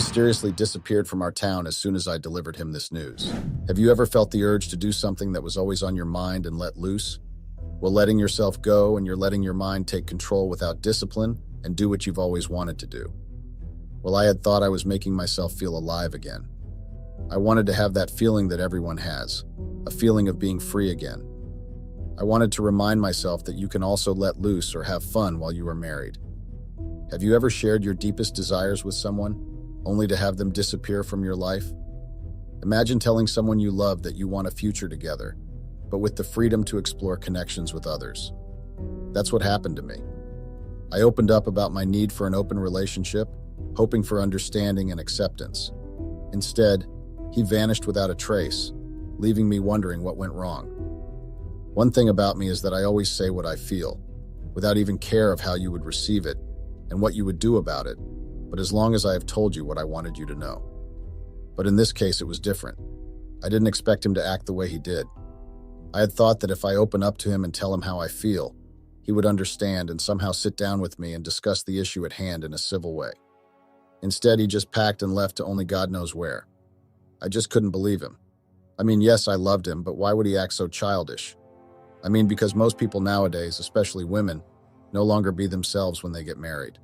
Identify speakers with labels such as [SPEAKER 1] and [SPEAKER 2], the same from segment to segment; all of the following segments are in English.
[SPEAKER 1] mysteriously disappeared from our town as soon as I delivered him this news. Have you ever felt the urge to do something that was always on your mind and let loose? Well, letting yourself go and you're letting your mind take control without discipline and do what you've always wanted to do. Well, I had thought I was making myself feel alive again. I wanted to have that feeling that everyone has, a feeling of being free again. I wanted to remind myself that you can also let loose or have fun while you are married. Have you ever shared your deepest desires with someone, only to have them disappear from your life? Imagine telling someone you love that you want a future together, but with the freedom to explore connections with others. That's what happened to me. I opened up about my need for an open relationship, hoping for understanding and acceptance. Instead, he vanished without a trace, leaving me wondering what went wrong. One thing about me is that I always say what I feel, without even care of how you would receive it and what you would do about it, but as long as I have told you what I wanted you to know. But in this case, it was different. I didn't expect him to act the way he did. I had thought that if I open up to him and tell him how I feel, he would understand and somehow sit down with me and discuss the issue at hand in a civil way. Instead, he just packed and left to only God knows where. I just couldn't believe him. I mean, yes, I loved him, but why would he act so childish? I mean, because most people nowadays, especially women, no longer be themselves when they get married.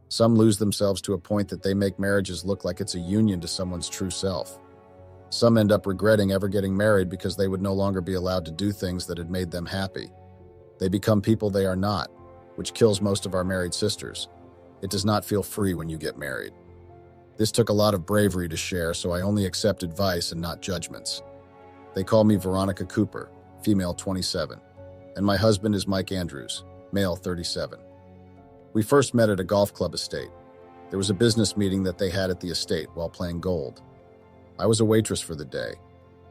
[SPEAKER 1] Some lose themselves to a point that they make marriages look like it's a union to someone's true self. Some end up regretting ever getting married because they would no longer be allowed to do things that had made them happy. They become people they are not, which kills most of our married sisters. It does not feel free when you get married. This took a lot of bravery to share, so I only accept advice and not judgments. They call me Veronica Cooper, female 27, and my husband is Mike Andrews, male 37. We first met at a golf club estate. There was a business meeting that they had at the estate while playing gold. I was a waitress for the day.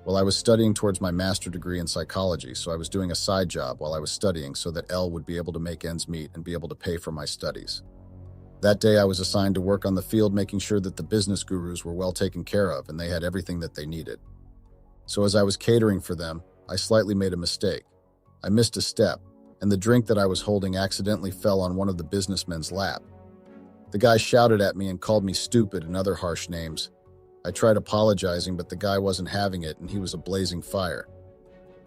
[SPEAKER 1] Well, I was studying towards my master's degree in psychology, so I was doing a side job while I was studying so that Elle would be able to make ends meet and be able to pay for my studies. That day, I was assigned to work on the field making sure that the business gurus were well taken care of and they had everything that they needed. So as I was catering for them, I slightly made a mistake. I missed a step, and the drink that I was holding accidentally fell on one of the businessmen's lap. The guy shouted at me and called me stupid and other harsh names. I tried apologizing, but the guy wasn't having it and he was a blazing fire.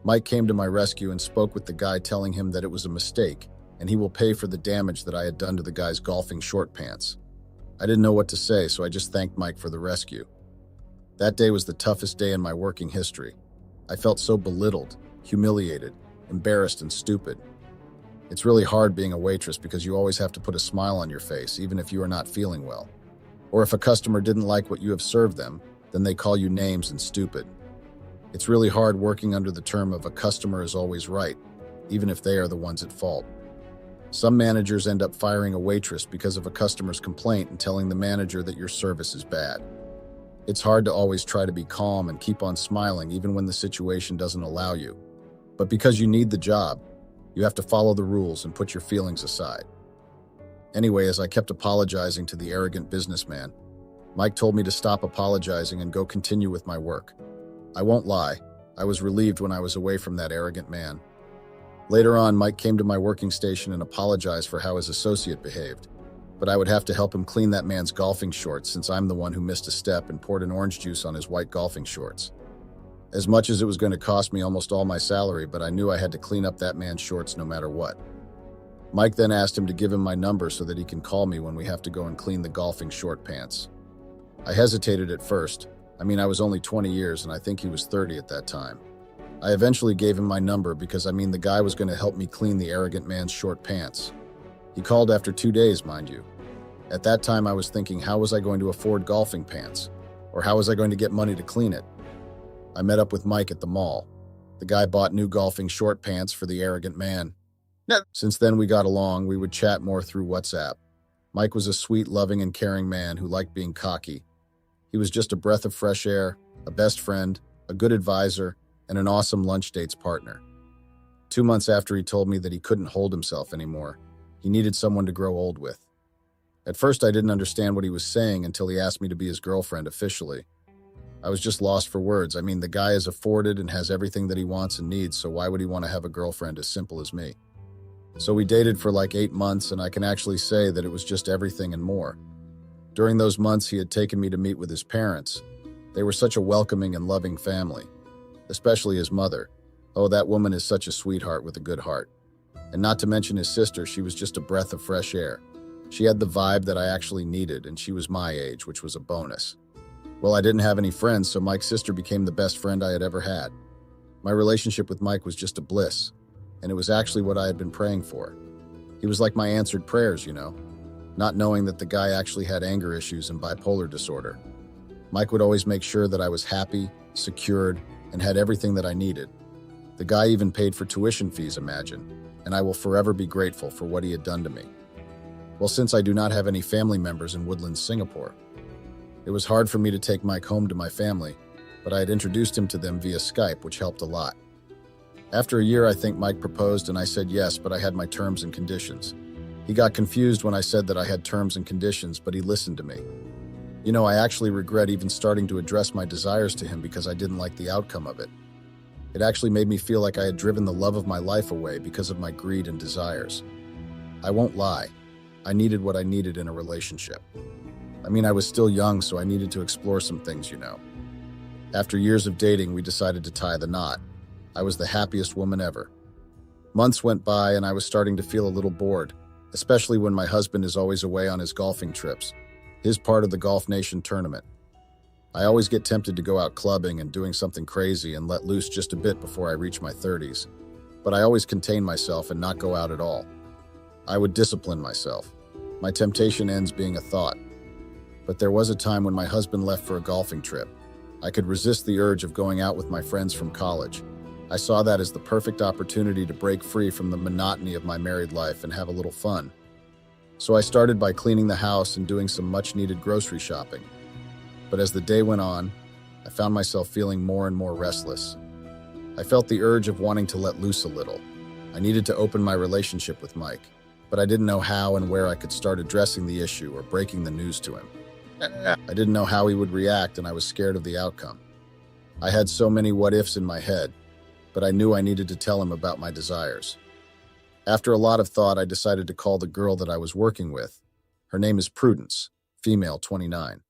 [SPEAKER 1] Mike came to my rescue and spoke with the guy, telling him that it was a mistake and he will pay for the damage that I had done to the guy's golfing short pants. I didn't know what to say, so I just thanked Mike for the rescue. That day was the toughest day in my working history. I felt so belittled, humiliated, embarrassed, and stupid. It's really hard being a waitress because you always have to put a smile on your face, even if you are not feeling well. Or if a customer didn't like what you have served them, then they call you names and stupid. It's really hard working under the term of a customer is always right, even if they are the ones at fault. Some managers end up firing a waitress because of a customer's complaint and telling the manager that your service is bad. It's hard to always try to be calm and keep on smiling even when the situation doesn't allow you. But because you need the job, you have to follow the rules and put your feelings aside. Anyway, as I kept apologizing to the arrogant businessman, Mike told me to stop apologizing and go continue with my work. I won't lie, I was relieved when I was away from that arrogant man. Later on, Mike came to my working station and apologized for how his associate behaved, but I would have to help him clean that man's golfing shorts since I'm the one who missed a step and poured an orange juice on his white golfing shorts. As much as it was going to cost me almost all my salary, but I knew I had to clean up that man's shorts no matter what. Mike then asked him to give him my number so that he can call me when we have to go and clean the golfing short pants. I hesitated at first. I mean, I was only 20 years and I think he was 30 at that time. I eventually gave him my number because the guy was going to help me clean the arrogant man's short pants. He called after 2 days, mind you. At that time, I was thinking, how was I going to afford golfing pants? Or how was I going to get money to clean it? I met up with Mike at the mall. The guy bought new golfing short pants for the arrogant man. Since then, we got along. We would chat more through WhatsApp. Mike was a sweet, loving, and caring man who liked being cocky. He was just a breath of fresh air, a best friend, a good advisor, and an awesome lunch dates partner. 2 months after he told me that he couldn't hold himself anymore, he needed someone to grow old with. At first, I didn't understand what he was saying until he asked me to be his girlfriend officially. I was just lost for words. The guy is afforded and has everything that he wants and needs, so why would he want to have a girlfriend as simple as me? So we dated for like 8 months, and I can actually say that it was just everything and more. During those months, he had taken me to meet with his parents. They were such a welcoming and loving family, especially his mother. Oh, that woman is such a sweetheart with a good heart. And not to mention his sister, she was just a breath of fresh air. She had the vibe that I actually needed, and she was my age, which was a bonus. Well, I didn't have any friends, so Mike's sister became the best friend I had ever had. My relationship with Mike was just a bliss, and it was actually what I had been praying for. He was like my answered prayers, not knowing that the guy actually had anger issues and bipolar disorder. Mike would always make sure that I was happy, secured, and had everything that I needed. The guy even paid for tuition fees, imagine, and I will forever be grateful for what he had done to me. Well, since I do not have any family members in Woodlands, Singapore, it was hard for me to take Mike home to my family, but I had introduced him to them via Skype, which helped a lot. After a year, I think Mike proposed and I said yes, but I had my terms and conditions. He got confused when I said that I had terms and conditions, but he listened to me. I actually regret even starting to address my desires to him because I didn't like the outcome of it. It actually made me feel like I had driven the love of my life away because of my greed and desires. I won't lie. I needed what I needed in a relationship. I was still young, so I needed to explore some things. After years of dating, we decided to tie the knot. I was the happiest woman ever. Months went by and I was starting to feel a little bored, especially when my husband is always away on his golfing trips, his part of the Golf Nation tournament. I always get tempted to go out clubbing and doing something crazy and let loose just a bit before I reach my 30s, but I always contain myself and not go out at all. I would discipline myself. My temptation ends being a thought. But there was a time when my husband left for a golfing trip. I could resist the urge of going out with my friends from college. I saw that as the perfect opportunity to break free from the monotony of my married life and have a little fun. So I started by cleaning the house and doing some much-needed grocery shopping. But as the day went on, I found myself feeling more and more restless. I felt the urge of wanting to let loose a little. I needed to open my relationship with Mike, but I didn't know how and where I could start addressing the issue or breaking the news to him. I didn't know how he would react, and I was scared of the outcome. I had so many what-ifs in my head, but I knew I needed to tell him about my desires. After a lot of thought, I decided to call the girl that I was working with. Her name is Prudence, female, 29.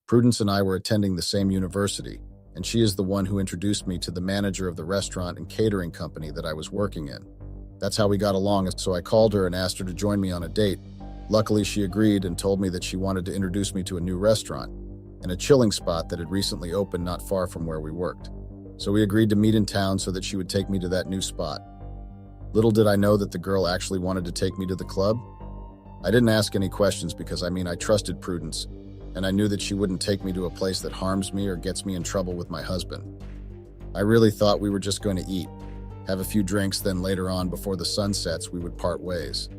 [SPEAKER 1] Prudence and I were attending the same university, and she is the one who introduced me to the manager of the restaurant and catering company that I was working in. That's how we got along, so I called her and asked her to join me on a date. Luckily, she agreed and told me that she wanted to introduce me to a new restaurant and a chilling spot that had recently opened not far from where we worked. So we agreed to meet in town so that she would take me to that new spot. Little did I know that the girl actually wanted to take me to the club. I didn't ask any questions because I trusted Prudence, and I knew that she wouldn't take me to a place that harms me or gets me in trouble with my husband. I really thought we were just going to eat, have a few drinks, then later on, before the sun sets, we would part ways.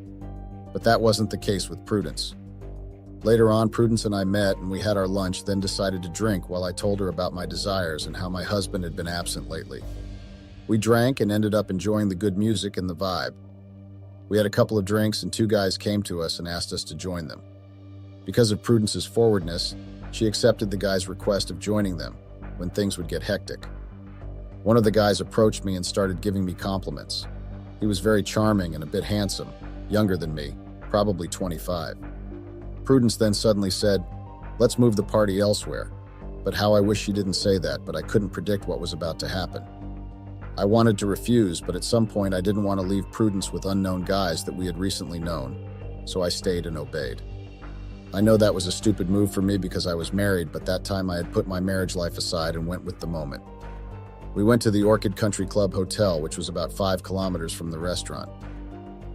[SPEAKER 1] But that wasn't the case with Prudence. Later on, Prudence and I met and we had our lunch, then decided to drink while I told her about my desires and how my husband had been absent lately. We drank and ended up enjoying the good music and the vibe. We had a couple of drinks and two guys came to us and asked us to join them. Because of Prudence's forwardness, she accepted the guy's request of joining them when things would get hectic. One of the guys approached me and started giving me compliments. He was very charming and a bit handsome, younger than me, probably 25. Prudence then suddenly said, "Let's move the party elsewhere." But how I wish she didn't say that, but I couldn't predict what was about to happen. I wanted to refuse, but at some point I didn't want to leave Prudence with unknown guys that we had recently known, so I stayed and obeyed. I know that was a stupid move for me because I was married, but that time I had put my marriage life aside and went with the moment. We went to the Orchid Country Club Hotel, which was about 5 kilometers from the restaurant.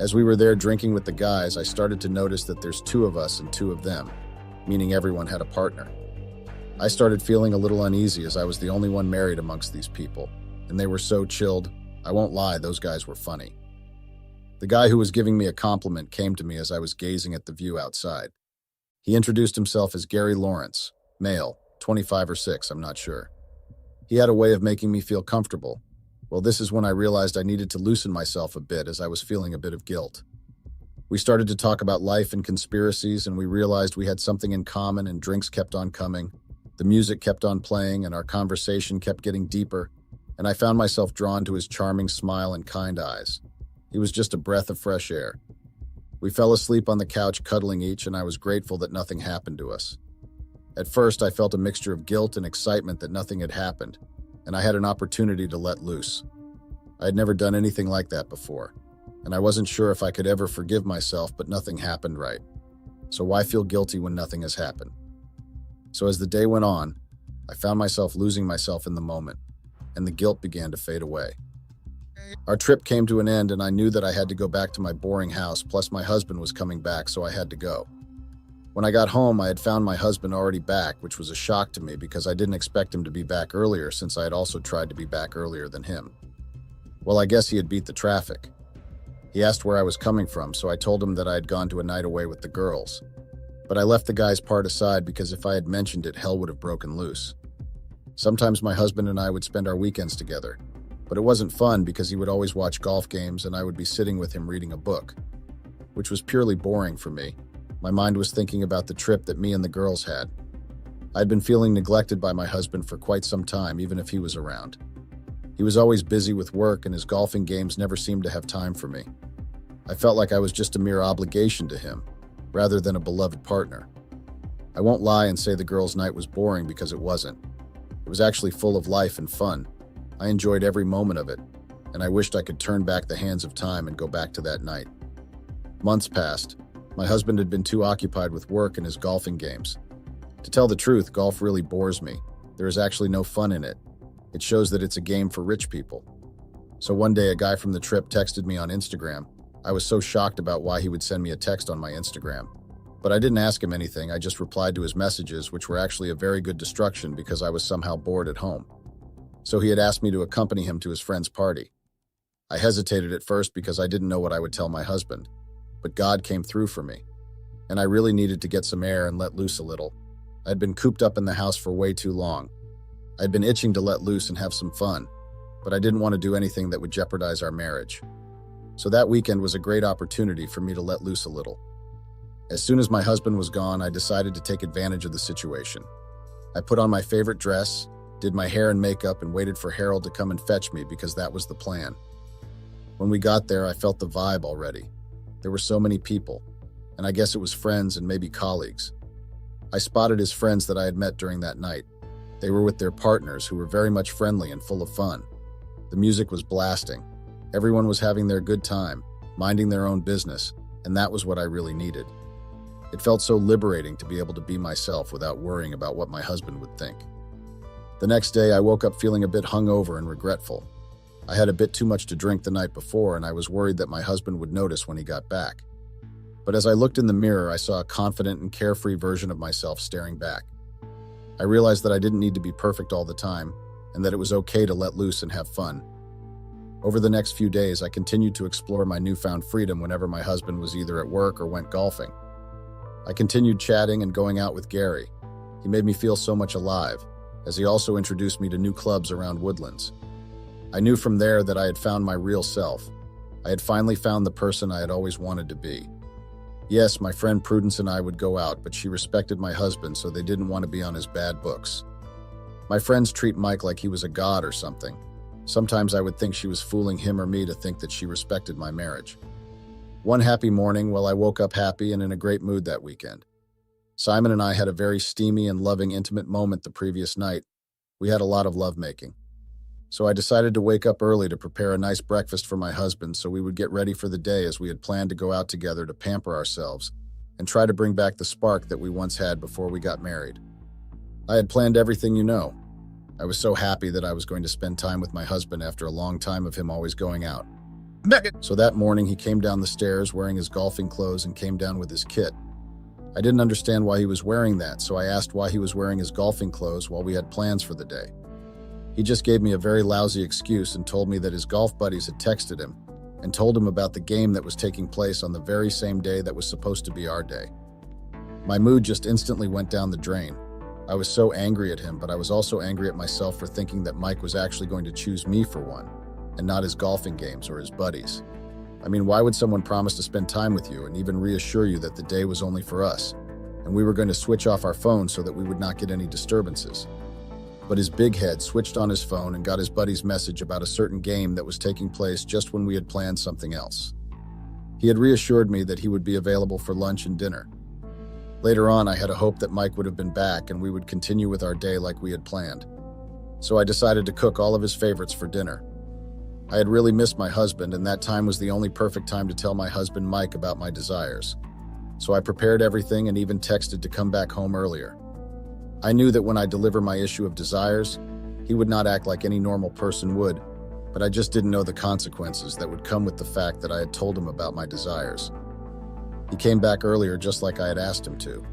[SPEAKER 1] As we were there drinking with the guys, I started to notice that there's 2 of us and 2 of them, meaning everyone had a partner. I started feeling a little uneasy as I was the only one married amongst these people, and they were so chilled. I won't lie, those guys were funny. The guy who was giving me a compliment came to me as I was gazing at the view outside. He introduced himself as Gary Lawrence, male, 25 or 6, I'm not sure. He had a way of making me feel comfortable. Well, this is when I realized I needed to loosen myself a bit as I was feeling a bit of guilt. We started to talk about life and conspiracies, and we realized we had something in common, and drinks kept on coming. The music kept on playing, and our conversation kept getting deeper, and I found myself drawn to his charming smile and kind eyes. He was just a breath of fresh air. We fell asleep on the couch, cuddling each, and I was grateful that nothing happened to us. At first, I felt a mixture of guilt and excitement that nothing had happened, and I had an opportunity to let loose. I had never done anything like that before, and I wasn't sure if I could ever forgive myself, but nothing happened right. So why feel guilty when nothing has happened? So as the day went on, I found myself losing myself in the moment, and the guilt began to fade away. Our trip came to an end, and I knew that I had to go back to my boring house, plus my husband was coming back, so I had to go. When I got home, I had found my husband already back, which was a shock to me because I didn't expect him to be back earlier since I had also tried to be back earlier than him. Well, I guess he had beat the traffic. He asked where I was coming from, so I told him that I had gone to a night away with the girls. But I left the guy's part aside because if I had mentioned it, hell would have broken loose. Sometimes my husband and I would spend our weekends together, but it wasn't fun because he would always watch golf games and I would be sitting with him reading a book, which was purely boring for me. My mind was thinking about the trip that me and the girls had. I'd been feeling neglected by my husband for quite some time, even if he was around. He was always busy with work and his golfing games never seemed to have time for me. I felt like I was just a mere obligation to him, rather than a beloved partner. I won't lie and say the girls' night was boring because it wasn't. It was actually full of life and fun. I enjoyed every moment of it, and I wished I could turn back the hands of time and go back to that night. Months passed. My husband had been too occupied with work and his golfing games. To tell the truth, golf really bores me. There is actually no fun in it. It shows that it's a game for rich people. So one day, a guy from the trip texted me on Instagram. I was so shocked about why he would send me a text on my Instagram. But I didn't ask him anything, I just replied to his messages, which were actually a very good distraction because I was somehow bored at home. So he had asked me to accompany him to his friend's party. I hesitated at first because I didn't know what I would tell my husband. But God came through for me, and I really needed to get some air and let loose a little. I had been cooped up in the house for way too long. I had been itching to let loose and have some fun, but I didn't want to do anything that would jeopardize our marriage. So that weekend was a great opportunity for me to let loose a little. As soon as my husband was gone, I decided to take advantage of the situation. I put on my favorite dress, did my hair and makeup, and waited for Harold to come and fetch me because that was the plan. When we got there, I felt the vibe already. There were so many people, and I guess it was friends and maybe colleagues. I spotted his friends that I had met during that night. They were with their partners who were very much friendly and full of fun. The music was blasting. Everyone was having their good time, minding their own business, and that was what I really needed. It felt so liberating to be able to be myself without worrying about what my husband would think. The next day, I woke up feeling a bit hungover and regretful. I had a bit too much to drink the night before, and I was worried that my husband would notice when he got back. But as I looked in the mirror, I saw a confident and carefree version of myself staring back. I realized that I didn't need to be perfect all the time, and that it was okay to let loose and have fun. Over the next few days, I continued to explore my newfound freedom whenever my husband was either at work or went golfing. I continued chatting and going out with Gary. He made me feel so much alive, as he also introduced me to new clubs around Woodlands. I knew from there that I had found my real self. I had finally found the person I had always wanted to be. Yes, my friend Prudence and I would go out, but she respected my husband, so they didn't want to be on his bad books. My friends treat Mike like he was a god or something. Sometimes I would think she was fooling him or me to think that she respected my marriage. One happy morning, well, I woke up happy and in a great mood that weekend. Simon and I had a very steamy and loving, intimate moment the previous night. We had a lot of lovemaking. So I decided to wake up early to prepare a nice breakfast for my husband so we would get ready for the day, as we had planned to go out together to pamper ourselves and try to bring back the spark that we once had before we got married. I had planned everything, you know. I was so happy that I was going to spend time with my husband after a long time of him always going out. So that morning he came down the stairs wearing his golfing clothes and came down with his kit. I didn't understand why he was wearing that, so I asked why he was wearing his golfing clothes while we had plans for the day. He just gave me a very lousy excuse and told me that his golf buddies had texted him and told him about the game that was taking place on the very same day that was supposed to be our day. My mood just instantly went down the drain. I was so angry at him, but I was also angry at myself for thinking that Mike was actually going to choose me for one, and not his golfing games or his buddies. I mean, why would someone promise to spend time with you and even reassure you that the day was only for us, and we were going to switch off our phones so that we would not get any disturbances? But his big head switched on his phone and got his buddy's message about a certain game that was taking place just when we had planned something else. He had reassured me that he would be available for lunch and dinner. Later on, I had a hope that Mike would have been back and we would continue with our day like we had planned. So I decided to cook all of his favorites for dinner. I had really missed my husband, and that time was the only perfect time to tell my husband Mike about my desires. So I prepared everything and even texted to come back home earlier. I knew that when I deliver my issue of desires, he would not act like any normal person would, but I just didn't know the consequences that would come with the fact that I had told him about my desires. He came back earlier just like I had asked him to.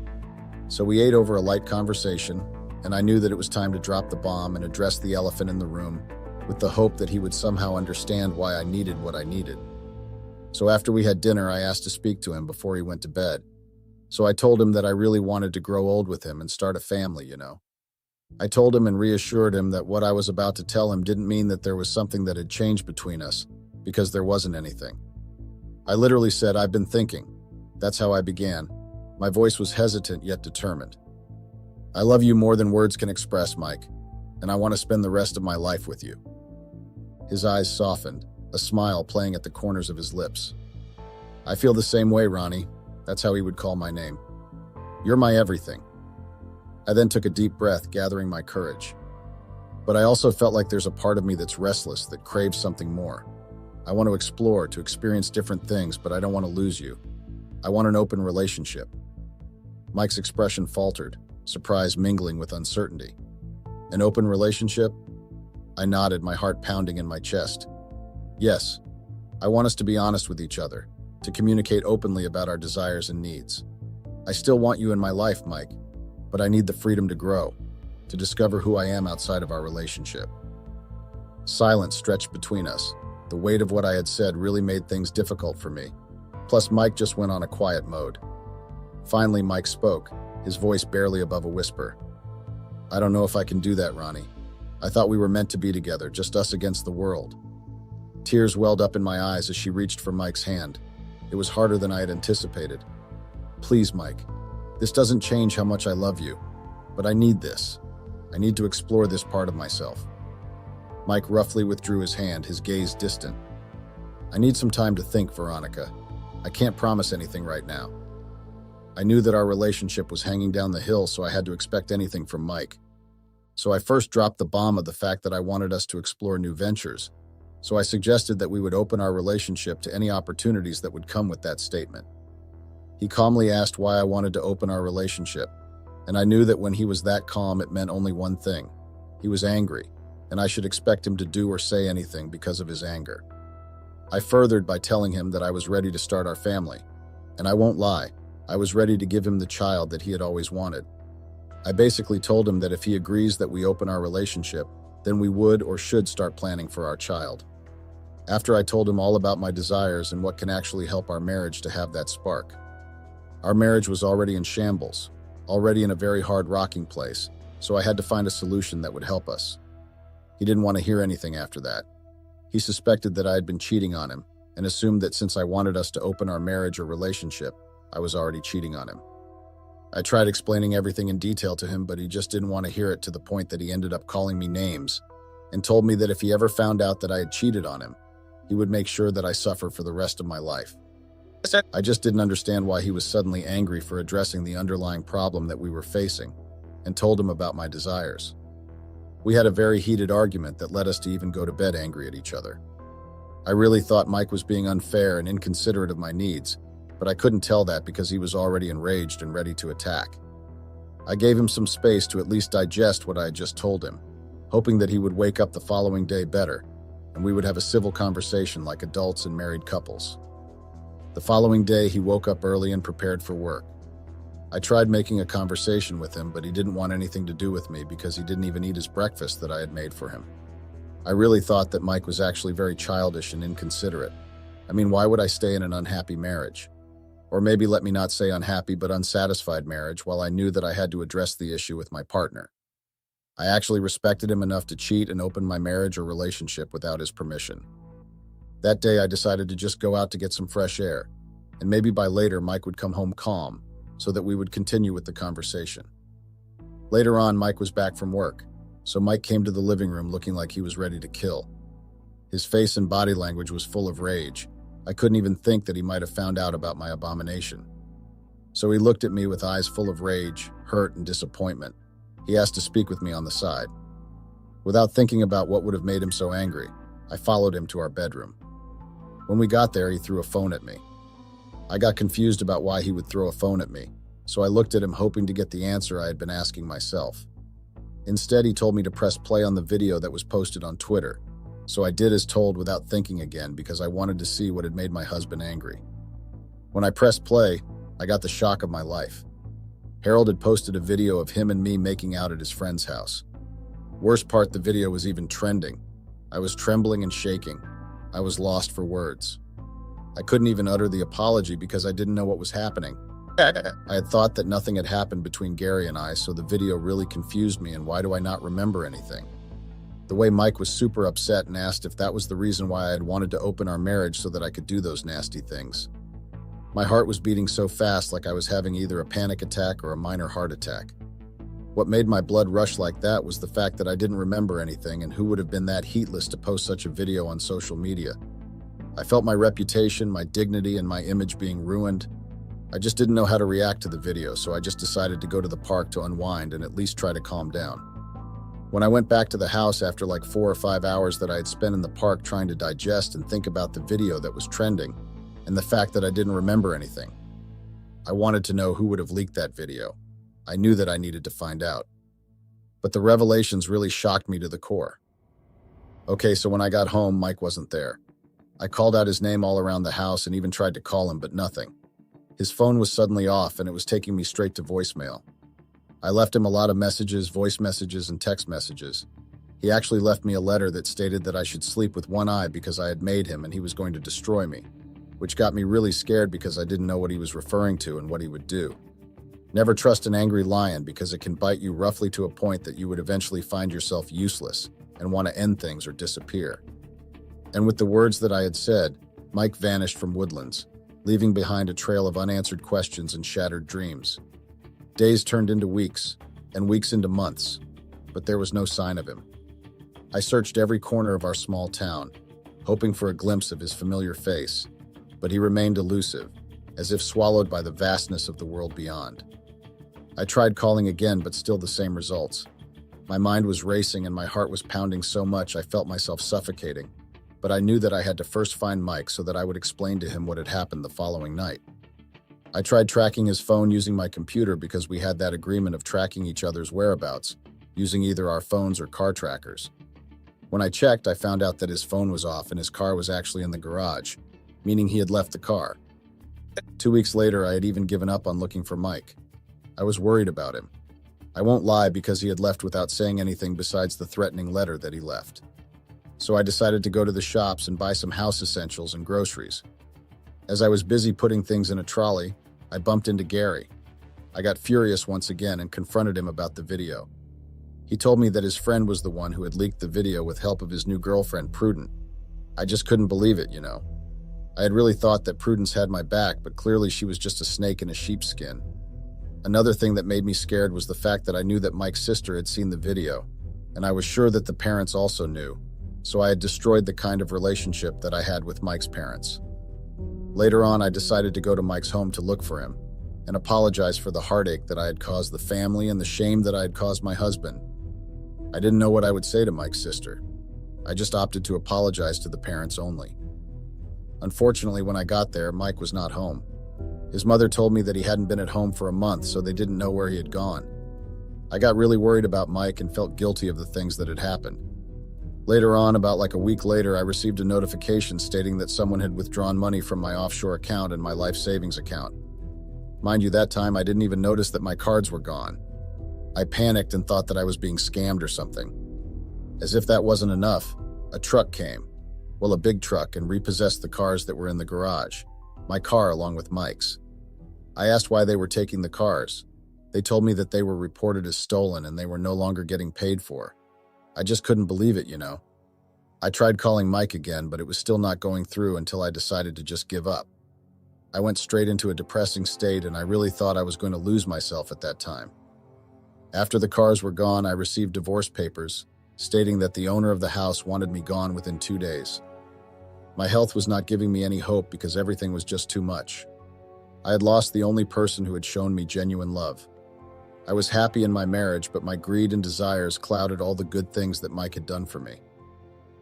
[SPEAKER 1] So we ate over a light conversation, and I knew that it was time to drop the bomb and address the elephant in the room, with the hope that he would somehow understand why I needed what I needed. So after we had dinner, I asked to speak to him before he went to bed. So I told him that I really wanted to grow old with him and start a family. I told him and reassured him that what I was about to tell him didn't mean that there was something that had changed between us, because there wasn't anything. I literally said, "I've been thinking." That's how I began. My voice was hesitant yet determined. "I love you more than words can express, Mike, and I want to spend the rest of my life with you." His eyes softened, a smile playing at the corners of his lips. "I feel the same way, Ronnie." That's how he would call my name. "You're my everything." I then took a deep breath, gathering my courage. But I also felt like there's a part of me that's restless, that craves something more. I want to explore, to experience different things, but I don't want to lose you. I want an open relationship. Mike's expression faltered, surprise mingling with uncertainty. "An open relationship?" I nodded, my heart pounding in my chest. "Yes, I want us to be honest with each other, to communicate openly about our desires and needs. I still want you in my life, Mike, but I need the freedom to grow, to discover who I am outside of our relationship." Silence stretched between us. The weight of what I had said really made things difficult for me. Plus, Mike just went on a quiet mode. Finally, Mike spoke, his voice barely above a whisper. "I don't know if I can do that, Ronnie. I thought we were meant to be together, just us against the world." Tears welled up in my eyes as she reached for Mike's hand. It was harder than I had anticipated. "Please, Mike, this doesn't change how much I love you, but I need this. I need to explore this part of myself." Mike roughly withdrew his hand, his gaze distant. "I need some time to think, Veronica. I can't promise anything right now." I knew that our relationship was hanging down the hill, so I had to expect anything from Mike. So I first dropped the bomb of the fact that I wanted us to explore new ventures. So I suggested that we would open our relationship to any opportunities that would come with that statement. He calmly asked why I wanted to open our relationship, and I knew that when he was that calm, it meant only one thing. He was angry, and I should expect him to do or say anything because of his anger. I furthered by telling him that I was ready to start our family, and I won't lie, I was ready to give him the child that he had always wanted. I basically told him that if he agrees that we open our relationship, then we would or should start planning for our child. After I told him all about my desires and what can actually help our marriage to have that spark. Our marriage was already in shambles, already in a very hard rocking place, so I had to find a solution that would help us. He didn't want to hear anything after that. He suspected that I had been cheating on him and assumed that since I wanted us to open our marriage or relationship, I was already cheating on him. I tried explaining everything in detail to him, but he just didn't want to hear it, to the point that he ended up calling me names and told me that if he ever found out that I had cheated on him, he would make sure that I suffer for the rest of my life. I just didn't understand why he was suddenly angry for addressing the underlying problem that we were facing, and told him about my desires. We had a very heated argument that led us to even go to bed angry at each other. I really thought Mike was being unfair and inconsiderate of my needs, but I couldn't tell that because he was already enraged and ready to attack. I gave him some space to at least digest what I had just told him, hoping that he would wake up the following day better, and we would have a civil conversation like adults and married couples. The following day, he woke up early and prepared for work. I tried making a conversation with him, but he didn't want anything to do with me because he didn't even eat his breakfast that I had made for him. I really thought that Mike was actually very childish and inconsiderate. I mean, why would I stay in an unhappy marriage? Or maybe let me not say unhappy but unsatisfied marriage while I knew that I had to address the issue with my partner. I actually respected him enough to cheat and open my marriage or relationship without his permission. That day I decided to just go out to get some fresh air, and maybe by later Mike would come home calm, so that we would continue with the conversation. Later on, Mike was back from work, so Mike came to the living room looking like he was ready to kill. His face and body language was full of rage, I couldn't even think that he might have found out about my abomination. So he looked at me with eyes full of rage, hurt, and disappointment. He asked to speak with me on the side. Without thinking about what would have made him so angry, I followed him to our bedroom. When we got there, he threw a phone at me. I got confused about why he would throw a phone at me, so I looked at him hoping to get the answer I had been asking myself. Instead, he told me to press play on the video that was posted on Twitter, so I did as told without thinking again because I wanted to see what had made my husband angry. When I pressed play, I got the shock of my life. Harold had posted a video of him and me making out at his friend's house. Worst part, the video was even trending. I was trembling and shaking. I was lost for words. I couldn't even utter the apology because I didn't know what was happening. I had thought that nothing had happened between Gary and I, so the video really confused me, and why do I not remember anything? The way Mike was super upset and asked if that was the reason why I had wanted to open our marriage so that I could do those nasty things. My heart was beating so fast like I was having either a panic attack or a minor heart attack. What made my blood rush like that was the fact that I didn't remember anything, and who would have been that heatless to post such a video on social media? I felt my reputation, my dignity, and my image being ruined. I just didn't know how to react to the video, so I just decided to go to the park to unwind and at least try to calm down. When I went back to the house after like 4 or 5 hours that I had spent in the park trying to digest and think about the video that was trending, and the fact that I didn't remember anything, I wanted to know who would have leaked that video. I knew that I needed to find out. But the revelations really shocked me to the core. Okay, so when I got home, Mike wasn't there. I called out his name all around the house and even tried to call him, but nothing. His phone was suddenly off and it was taking me straight to voicemail. I left him a lot of messages, voice messages, and text messages. He actually left me a letter that stated that I should sleep with one eye because I had made him and he was going to destroy me, which got me really scared because I didn't know what he was referring to and what he would do. Never trust an angry lion because it can bite you roughly to a point that you would eventually find yourself useless and want to end things or disappear. And with the words that I had said, Mike vanished from Woodlands, leaving behind a trail of unanswered questions and shattered dreams. Days turned into weeks, and weeks into months, but there was no sign of him. I searched every corner of our small town, hoping for a glimpse of his familiar face, but he remained elusive, as if swallowed by the vastness of the world beyond. I tried calling again, but still the same results. My mind was racing and my heart was pounding so much I felt myself suffocating, but I knew that I had to first find Mike so that I would explain to him what had happened the following night. I tried tracking his phone using my computer because we had that agreement of tracking each other's whereabouts, using either our phones or car trackers. When I checked, I found out that his phone was off and his car was actually in the garage, meaning he had left the car. 2 weeks later, I had even given up on looking for Mike. I was worried about him. I won't lie because he had left without saying anything besides the threatening letter that he left. So I decided to go to the shops and buy some house essentials and groceries. As I was busy putting things in a trolley, I bumped into Gary. I got furious once again and confronted him about the video. He told me that his friend was the one who had leaked the video with help of his new girlfriend, Prudence. I just couldn't believe it, you know. I had really thought that Prudence had my back, but clearly she was just a snake in a sheepskin. Another thing that made me scared was the fact that I knew that Mike's sister had seen the video, and I was sure that the parents also knew, so I had destroyed the kind of relationship that I had with Mike's parents. Later on, I decided to go to Mike's home to look for him and apologize for the heartache that I had caused the family and the shame that I had caused my husband. I didn't know what I would say to Mike's sister. I just opted to apologize to the parents only. Unfortunately, when I got there, Mike was not home. His mother told me that he hadn't been at home for a month, so they didn't know where he had gone. I got really worried about Mike and felt guilty of the things that had happened. Later on, about like a week later, I received a notification stating that someone had withdrawn money from my offshore account and my life savings account. Mind you, that time I didn't even notice that my cards were gone. I panicked and thought that I was being scammed or something. As if that wasn't enough, a truck came. Well, a big truck, and repossessed the cars that were in the garage. My car along with Mike's. I asked why they were taking the cars. They told me that they were reported as stolen and they were no longer getting paid for. I just couldn't believe it, you know. I tried calling Mike again, but it was still not going through until I decided to just give up. I went straight into a depressing state and I really thought I was going to lose myself at that time. After the cars were gone, I received divorce papers stating that the owner of the house wanted me gone within 2 days. My health was not giving me any hope because everything was just too much. I had lost the only person who had shown me genuine love. I was happy in my marriage, but my greed and desires clouded all the good things that Mike had done for me.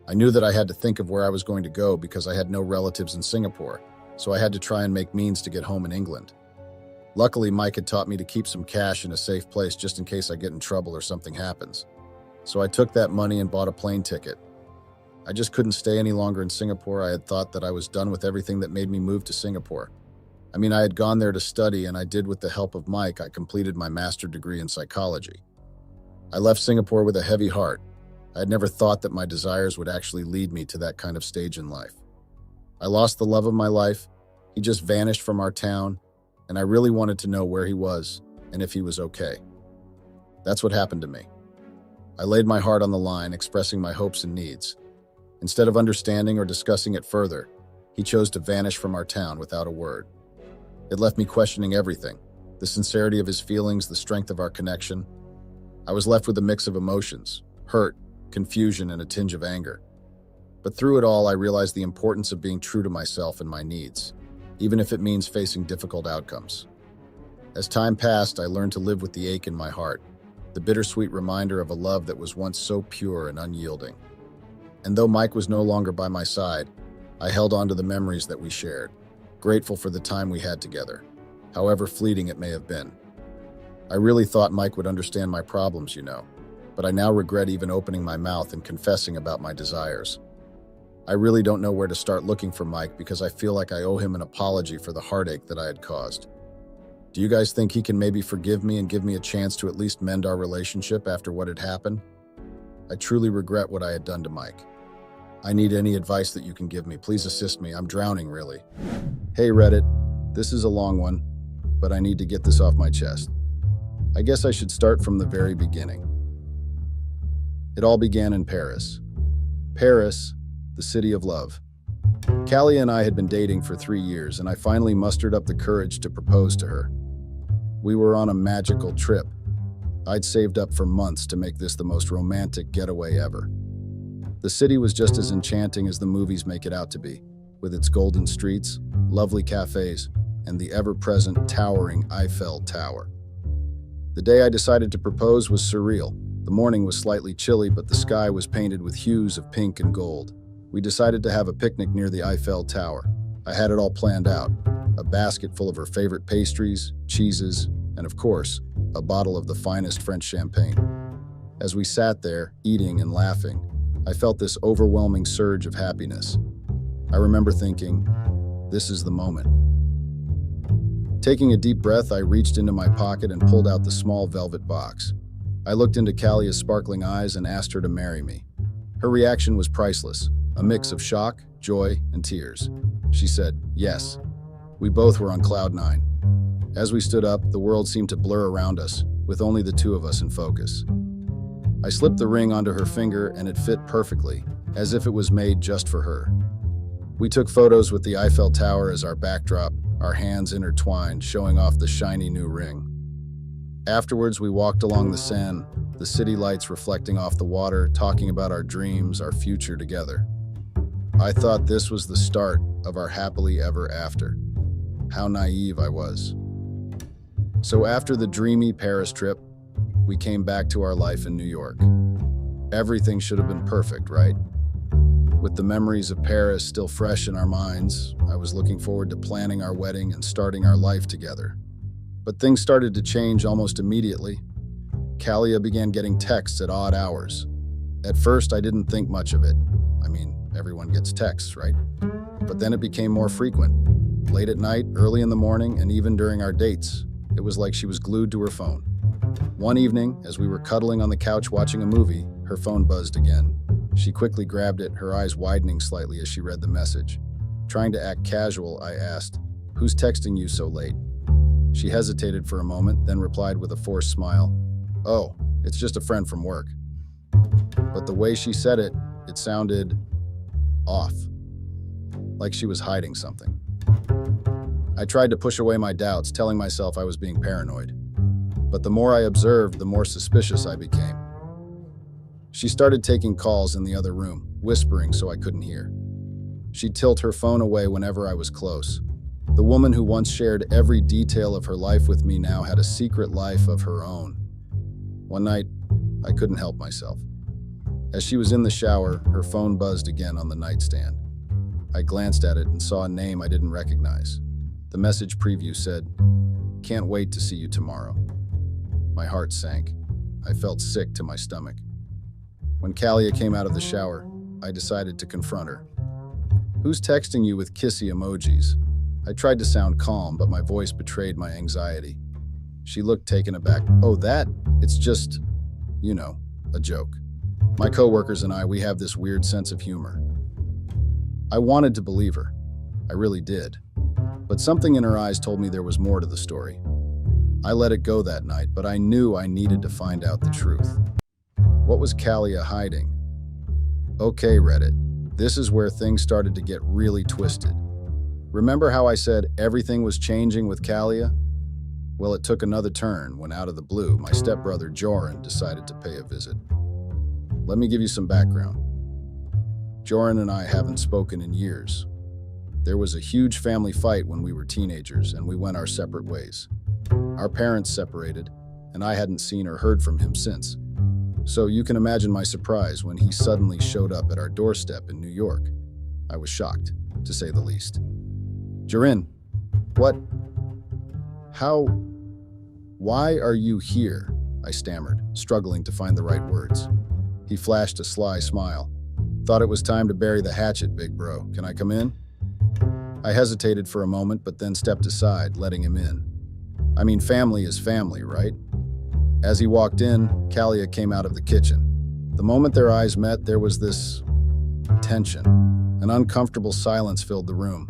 [SPEAKER 1] I knew that I had to think of where I was going to go because I had no relatives in Singapore, so I had to try and make means to get home in England. Luckily, Mike had taught me to keep some cash in a safe place just in case I get in trouble or something happens. So I took that money and bought a plane ticket. I just couldn't stay any longer in Singapore. I had thought that I was done with everything that made me move to Singapore. I had gone there to study, and I did with the help of Mike. I completed my master's degree in psychology. I left Singapore with a heavy heart. I had never thought that my desires would actually lead me to that kind of stage in life. I lost the love of my life. He just vanished from our town, and I really wanted to know where he was and if he was okay. That's what happened to me. I laid my heart on the line, expressing my hopes and needs. Instead of understanding or discussing it further, he chose to vanish from our town without a word. It left me questioning everything, the sincerity of his feelings, the strength of our connection. I was left with a mix of emotions, hurt, confusion, and a tinge of anger. But through it all, I realized the importance of being true to myself and my needs, even if it means facing difficult outcomes. As time passed, I learned to live with the ache in my heart, the bittersweet reminder of a love that was once so pure and unyielding. And though Mike was no longer by my side, I held on to the memories that we shared, grateful for the time we had together, however fleeting it may have been. I really thought Mike would understand my problems, but I now regret even opening my mouth and confessing about my desires. I really don't know where to start looking for Mike because I feel like I owe him an apology for the heartache that I had caused. Do you guys think he can maybe forgive me and give me a chance to at least mend our relationship after what had happened? I truly regret what I had done to Mike. I need any advice that you can give me. Please assist me. I'm drowning, really. Hey, Reddit. This is a long one, but I need to get this off my chest. I guess I should start from the very beginning. It all began in Paris. Paris, the city of love. Callie and I had been dating for 3 years, and I finally mustered up the courage to propose to her. We were on a magical trip. I'd saved up for months to make this the most romantic getaway ever. The city was just as enchanting as the movies make it out to be, with its golden streets, lovely cafes, and the ever-present towering Eiffel Tower. The day I decided to propose was surreal. The morning was slightly chilly, but the sky was painted with hues of pink and gold. We decided to have a picnic near the Eiffel Tower. I had it all planned out, a basket full of her favorite pastries, cheeses, and of course, a bottle of the finest French champagne. As we sat there, eating and laughing, I felt this overwhelming surge of happiness. I remember thinking, this is the moment. Taking a deep breath, I reached into my pocket and pulled out the small velvet box. I looked into Callie's sparkling eyes and asked her to marry me. Her reaction was priceless, a mix of shock, joy, and tears. She said, yes. We both were on cloud 9. As we stood up, the world seemed to blur around us, with only the two of us in focus. I slipped the ring onto her finger and it fit perfectly, as if it was made just for her. We took photos with the Eiffel Tower as our backdrop, our hands intertwined, showing off the shiny new ring. Afterwards, we walked along the Seine, the city lights reflecting off the water, talking about our dreams, our future together. I thought this was the start of our happily ever after. How naive I was. So after the dreamy Paris trip, we came back to our life in New York. Everything should have been perfect, right? With the memories of Paris still fresh in our minds, I was looking forward to planning our wedding and starting our life together. But things started to change almost immediately. Callie began getting texts at odd hours. At first, I didn't think much of it. Everyone gets texts, right? But then it became more frequent. Late at night, early in the morning, and even during our dates, it was like she was glued to her phone. One evening, as we were cuddling on the couch watching a movie, her phone buzzed again. She quickly grabbed it, her eyes widening slightly as she read the message. Trying to act casual, I asked, "Who's texting you so late?" She hesitated for a moment, then replied with a forced smile, "Oh, it's just a friend from work." But the way she said it, it sounded off, like she was hiding something. I tried to push away my doubts, telling myself I was being paranoid. But the more I observed, the more suspicious I became. She started taking calls in the other room, whispering so I couldn't hear. She'd tilt her phone away whenever I was close. The woman who once shared every detail of her life with me now had a secret life of her own. One night, I couldn't help myself. As she was in the shower, her phone buzzed again on the nightstand. I glanced at it and saw a name I didn't recognize. The message preview said, "Can't wait to see you tomorrow." My heart sank. I felt sick to my stomach. When Kalia came out of the shower, I decided to confront her. "Who's texting you with kissy emojis?" I tried to sound calm, but my voice betrayed my anxiety. She looked taken aback. "Oh, that? It's just, a joke. My coworkers and I, we have this weird sense of humor." I wanted to believe her. I really did. But something in her eyes told me there was more to the story. I let it go that night, but I knew I needed to find out the truth. What was Kalia hiding? Okay, Reddit. This is where things started to get really twisted. Remember how I said everything was changing with Kalia? Well, it took another turn when, out of the blue, my stepbrother Joran decided to pay a visit. Let me give you some background. Joran and I haven't spoken in years. There was a huge family fight when we were teenagers, and we went our separate ways. Our parents separated, and I hadn't seen or heard from him since. So you can imagine my surprise when he suddenly showed up at our doorstep in New York. I was shocked, to say the least. "Joran, what? How? Why are you here?" I stammered, struggling to find the right words. He flashed a sly smile. "Thought it was time to bury the hatchet, big bro. Can I come in?" I hesitated for a moment, but then stepped aside, letting him in. I mean, family is family, right? As he walked in, Kalia came out of the kitchen. The moment their eyes met, there was this tension. An uncomfortable silence filled the room.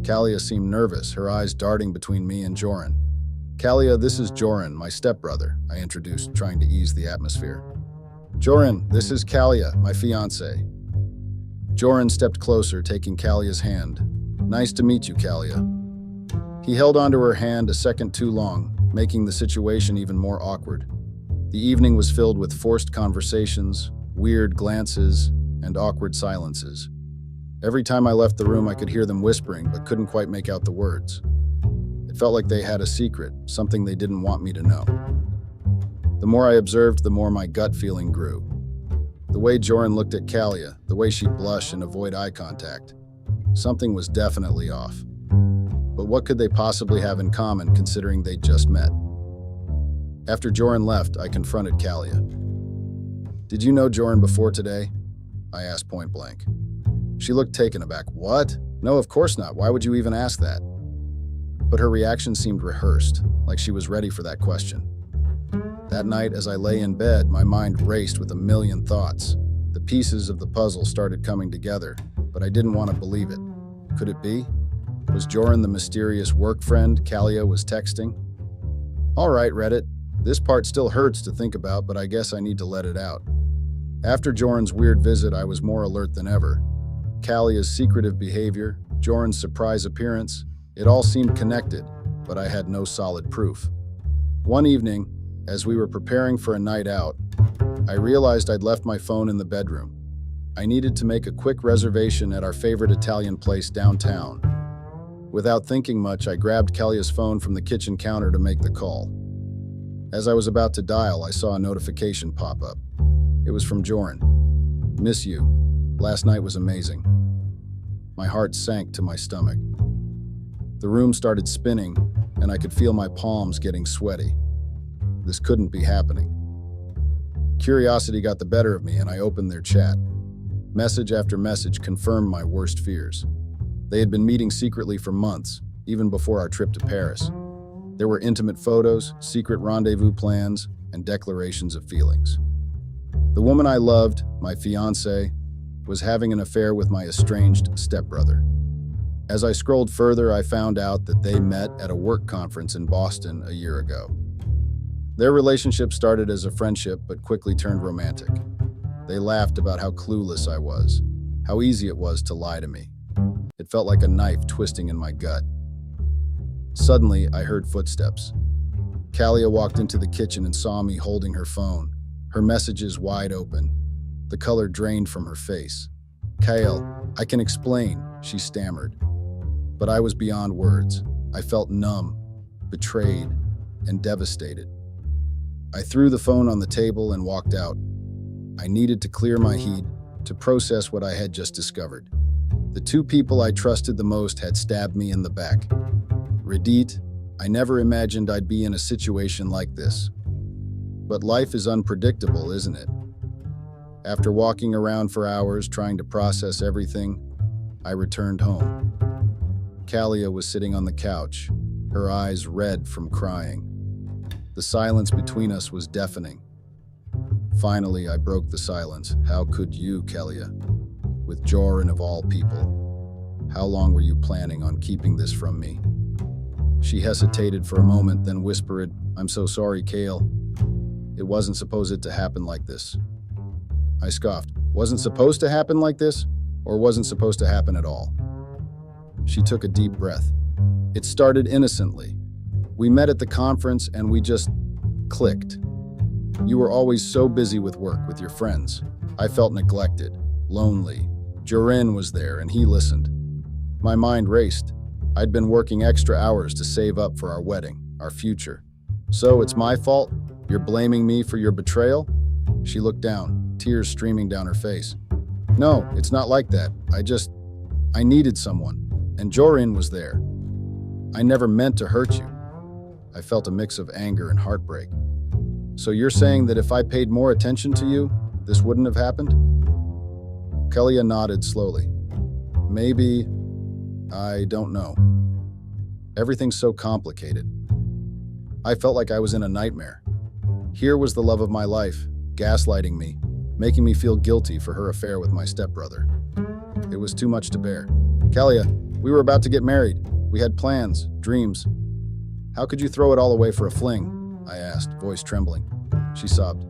[SPEAKER 1] Kalia seemed nervous, her eyes darting between me and Joran. "Kalia, this is Joran, my stepbrother," I introduced, trying to ease the atmosphere. "Joran, this is Kalia, my fiancé." Joran stepped closer, taking Kalia's hand. "Nice to meet you, Kalia." He held onto her hand a second too long, making the situation even more awkward. The evening was filled with forced conversations, weird glances, and awkward silences. Every time I left the room, I could hear them whispering, but couldn't quite make out the words. It felt like they had a secret, something they didn't want me to know. The more I observed, the more my gut feeling grew. The way Joran looked at Kalia, the way she'd blush and avoid eye contact. Something was definitely off. But what could they possibly have in common, considering they'd just met? After Joran left, I confronted Kalia. "Did you know Joran before today?" I asked point blank. She looked taken aback. "What? No, of course not. Why would you even ask that?" But her reaction seemed rehearsed, like she was ready for that question. That night, as I lay in bed, my mind raced with a million thoughts. The pieces of the puzzle started coming together, but I didn't want to believe it. Could it be? Was Joran the mysterious work friend Kalia was texting? All right, Reddit. This part still hurts to think about, but I guess I need to let it out. After Joran's weird visit, I was more alert than ever. Kalia's secretive behavior, Joran's surprise appearance, it all seemed connected, but I had no solid proof. One evening, as we were preparing for a night out, I realized I'd left my phone in the bedroom. I needed to make a quick reservation at our favorite Italian place downtown. Without thinking much, I grabbed Kalia's phone from the kitchen counter to make the call. As I was about to dial, I saw a notification pop up. It was from Joran. "Miss you. Last night was amazing." My heart sank to my stomach. The room started spinning, and I could feel my palms getting sweaty. This couldn't be happening. Curiosity got the better of me, and I opened their chat. Message after message confirmed my worst fears. They had been meeting secretly for months, even before our trip to Paris. There were intimate photos, secret rendezvous plans, and declarations of feelings. The woman I loved, my fiancé, was having an affair with my estranged stepbrother. As I scrolled further, I found out that they met at a work conference in Boston a year ago. Their relationship started as a friendship, but quickly turned romantic. They laughed about how clueless I was, how easy it was to lie to me. It felt like a knife twisting in my gut. Suddenly, I heard footsteps. Kalia walked into the kitchen and saw me holding her phone, her messages wide open. The color drained from her face. Kale, I can explain, she stammered. But I was beyond words. I felt numb, betrayed, and devastated. I threw the phone on the table and walked out. I needed to clear my head, to process what I had just discovered. The two people I trusted the most had stabbed me in the back. Redit, I never imagined I'd be in a situation like this. But life is unpredictable, isn't it? After walking around for hours trying to process everything, I returned home. Kalia was sitting on the couch, her eyes red from crying. The silence between us was deafening. Finally, I broke the silence. How could you, Kalia? With Joran of all people. How long were you planning on keeping this from me? She hesitated for a moment, then whispered, I'm so sorry, Kale. It wasn't supposed to happen like this. I scoffed. Wasn't supposed to happen like this? Or wasn't supposed to happen at all? She took a deep breath. It started innocently. We met at the conference and we just clicked. You were always so busy with work, with your friends. I felt neglected, lonely. Joran was there and he listened. My mind raced. I'd been working extra hours to save up for our wedding, our future. So it's my fault? You're blaming me for your betrayal? She looked down, tears streaming down her face. No, it's not like that. I needed someone. And Joran was there. I never meant to hurt you. I felt a mix of anger and heartbreak. So you're saying that if I paid more attention to you, this wouldn't have happened? Kalia nodded slowly. Maybe, I don't know. Everything's so complicated. I felt like I was in a nightmare. Here was the love of my life, gaslighting me, making me feel guilty for her affair with my stepbrother. It was too much to bear. Kalia, we were about to get married. We had plans, dreams. How could you throw it all away for a fling? I asked, voice trembling. She sobbed.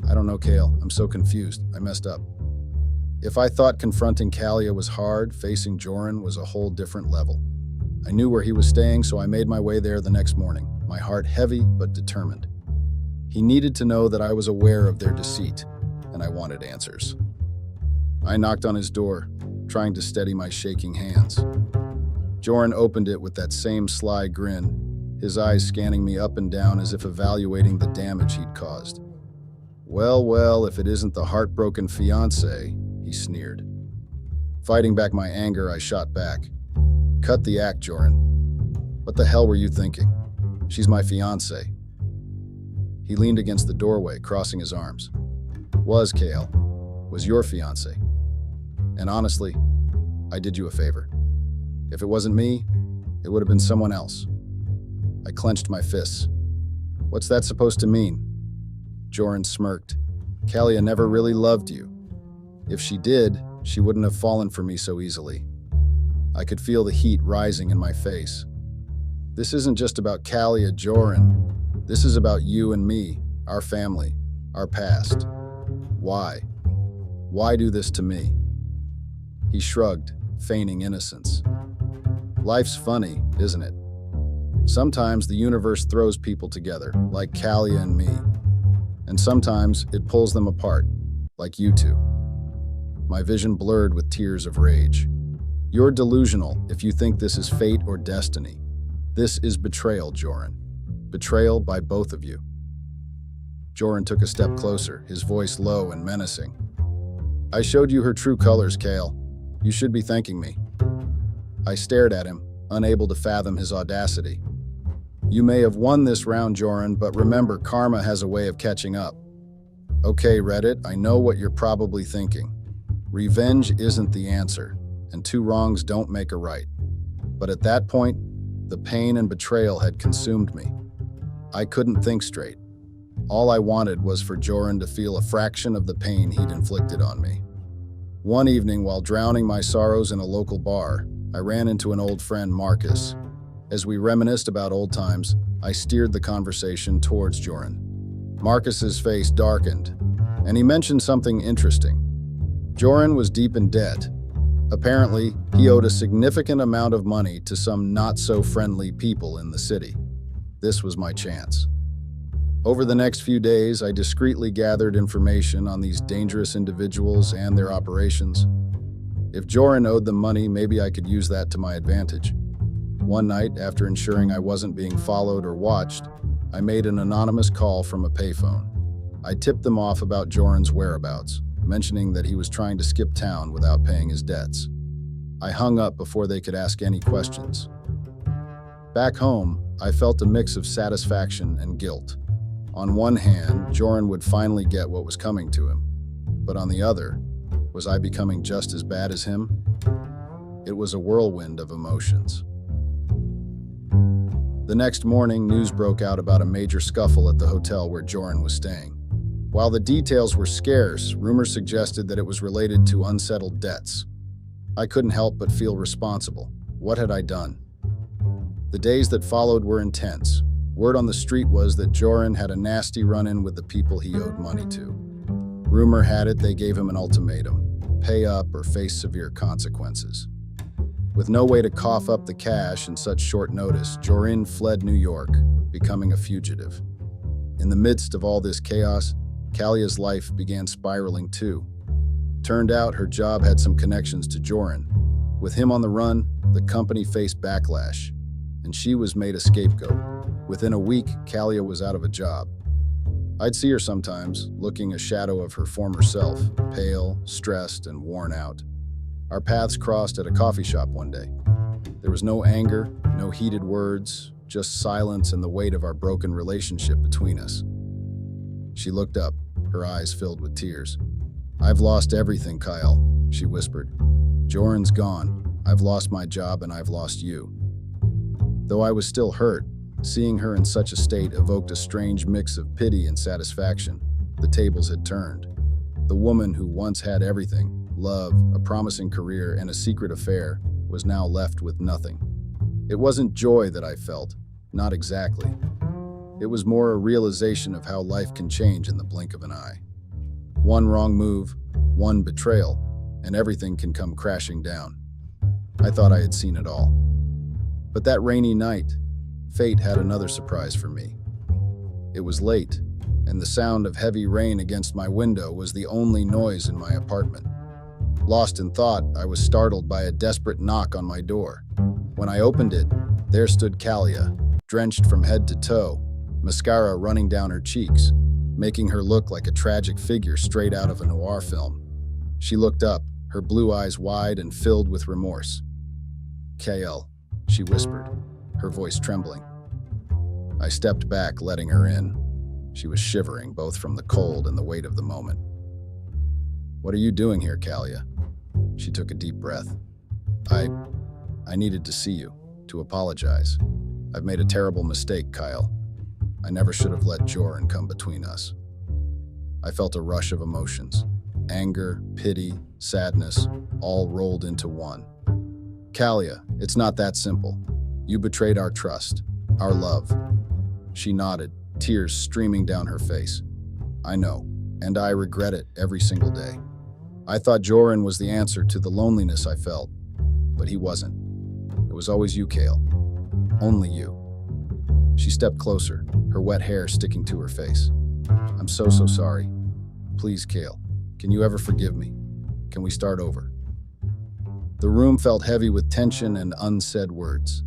[SPEAKER 1] I don't know, Kale. I'm so confused. I messed up. If I thought confronting Kalia was hard, facing Joran was a whole different level. I knew where he was staying, so I made my way there the next morning, my heart heavy but determined. He needed to know that I was aware of their deceit, and I wanted answers. I knocked on his door, trying to steady my shaking hands. Joran opened it with that same sly grin, his eyes scanning me up and down as if evaluating the damage he'd caused. Well, if it isn't the heartbroken fiancé, he sneered. Fighting back my anger, I shot back. Cut the act, Joran. What the hell were you thinking? She's my fiancé. He leaned against the doorway, crossing his arms. Was, Kale. Was your fiancé. And honestly, I did you a favor. If it wasn't me, it would have been someone else. I clenched my fists. What's that supposed to mean? Joran smirked. Kalia never really loved you. If she did, she wouldn't have fallen for me so easily. I could feel the heat rising in my face. This isn't just about Kalia, Joran. This is about you and me, our family, our past. Why? Why do this to me? He shrugged, feigning innocence. Life's funny, isn't it? Sometimes the universe throws people together, like Kalia and me. And sometimes it pulls them apart, like you two. My vision blurred with tears of rage. You're delusional if you think this is fate or destiny. This is betrayal, Joran. Betrayal by both of you. Joran took a step closer, his voice low and menacing. I showed you her true colors, Kale. You should be thanking me. I stared at him, unable to fathom his audacity. You may have won this round, Joran, but remember, karma has a way of catching up. Okay, Reddit, I know what you're probably thinking. Revenge isn't the answer, and two wrongs don't make a right. But at that point, the pain and betrayal had consumed me. I couldn't think straight. All I wanted was for Joran to feel a fraction of the pain he'd inflicted on me. One evening, while drowning my sorrows in a local bar, I ran into an old friend, Marcus. As we reminisced about old times, I steered the conversation towards Joran. Marcus's face darkened, and he mentioned something interesting. Joran was deep in debt. Apparently, he owed a significant amount of money to some not-so-friendly people in the city. This was my chance. Over the next few days, I discreetly gathered information on these dangerous individuals and their operations. If Joran owed them money, maybe I could use that to my advantage. One night, after ensuring I wasn't being followed or watched, I made an anonymous call from a payphone. I tipped them off about Joran's whereabouts, mentioning that he was trying to skip town without paying his debts. I hung up before they could ask any questions. Back home, I felt a mix of satisfaction and guilt. On one hand, Joran would finally get what was coming to him. But on the other, was I becoming just as bad as him? It was a whirlwind of emotions. The next morning, news broke out about a major scuffle at the hotel where Joran was staying. While the details were scarce, rumors suggested that it was related to unsettled debts. I couldn't help but feel responsible. What had I done? The days that followed were intense. Word on the street was that Joran had a nasty run-in with the people he owed money to. Rumor had it they gave him an ultimatum: pay up or face severe consequences. With no way to cough up the cash in such short notice, Joran fled New York, becoming a fugitive. In the midst of all this chaos, Kalia's life began spiraling too. Turned out her job had some connections to Joran. With him on the run, the company faced backlash, and she was made a scapegoat. Within a week, Kalia was out of a job. I'd see her sometimes, looking a shadow of her former self, pale, stressed, and worn out. Our paths crossed at a coffee shop one day. There was no anger, no heated words, just silence and the weight of our broken relationship between us. She looked up, her eyes filled with tears. "I've lost everything, Kyle," she whispered. "Joran's gone. I've lost my job and I've lost you." Though I was still hurt, seeing her in such a state evoked a strange mix of pity and satisfaction. The tables had turned. The woman who once had everything, love, a promising career, and a secret affair, was now left with nothing. It wasn't joy that I felt, not exactly. It was more a realization of how life can change in the blink of an eye. One wrong move, one betrayal, and everything can come crashing down. I thought I had seen it all. But that rainy night, fate had another surprise for me. It was late, and the sound of heavy rain against my window was the only noise in my apartment. Lost in thought, I was startled by a desperate knock on my door. When I opened it, there stood Kalia, drenched from head to toe, mascara running down her cheeks, making her look like a tragic figure straight out of a noir film. She looked up, her blue eyes wide and filled with remorse. "KL," she whispered, her voice trembling. I stepped back, letting her in. She was shivering, both from the cold and the weight of the moment. "What are you doing here, Kalia?" She took a deep breath. I needed to see you, to apologize. I've made a terrible mistake, Kyle. I never should have let Joran come between us." I felt a rush of emotions. Anger, pity, sadness, all rolled into one. "Kalia, it's not that simple. You betrayed our trust, our love." She nodded, tears streaming down her face. "I know, and I regret it every single day. I thought Joran was the answer to the loneliness I felt, but he wasn't. It was always you, Kale. Only you." She stepped closer, her wet hair sticking to her face. "I'm so sorry. Please, Kale, can you ever forgive me? Can we start over?" The room felt heavy with tension and unsaid words.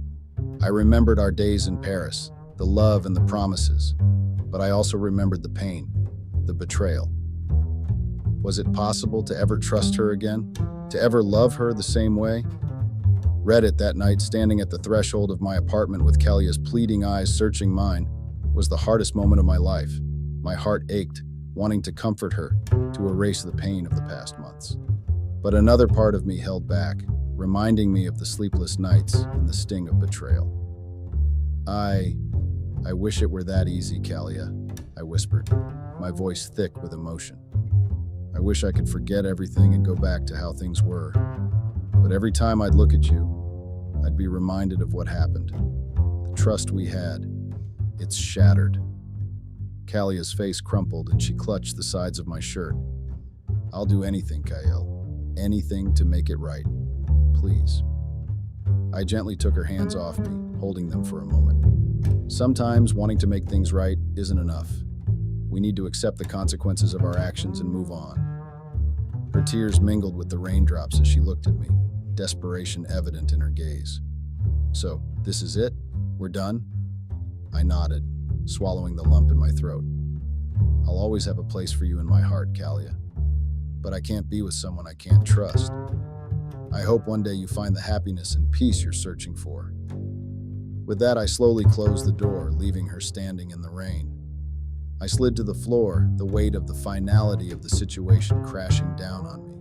[SPEAKER 1] I remembered our days in Paris, the love and the promises, but I also remembered the pain, the betrayal. Was it possible to ever trust her again? To ever love her the same way? Read it that night, standing at the threshold of my apartment with Kalia's pleading eyes searching mine, was the hardest moment of my life. My heart ached, wanting to comfort her, to erase the pain of the past months. But another part of me held back, reminding me of the sleepless nights and the sting of betrayal. I wish it were that easy, Kalia," I whispered, my voice thick with emotion. "I wish I could forget everything and go back to how things were. But every time I'd look at you, I'd be reminded of what happened. The trust we had, it's shattered." Kalia's face crumpled and she clutched the sides of my shirt. "I'll do anything, Kyle. Anything to make it right. Please." I gently took her hands off me, holding them for a moment. Sometimes wanting to make things right isn't enough. We need to accept the consequences of our actions and move on. Her tears mingled with the raindrops as she looked at me, desperation evident in her gaze. "So, this is it? We're done?" I nodded, swallowing the lump in my throat. "I'll always have a place for you in my heart, Kalia. But I can't be with someone I can't trust. I hope one day you find the happiness and peace you're searching for." With that, I slowly closed the door, leaving her standing in the rain. I slid to the floor, the weight of the finality of the situation crashing down on me.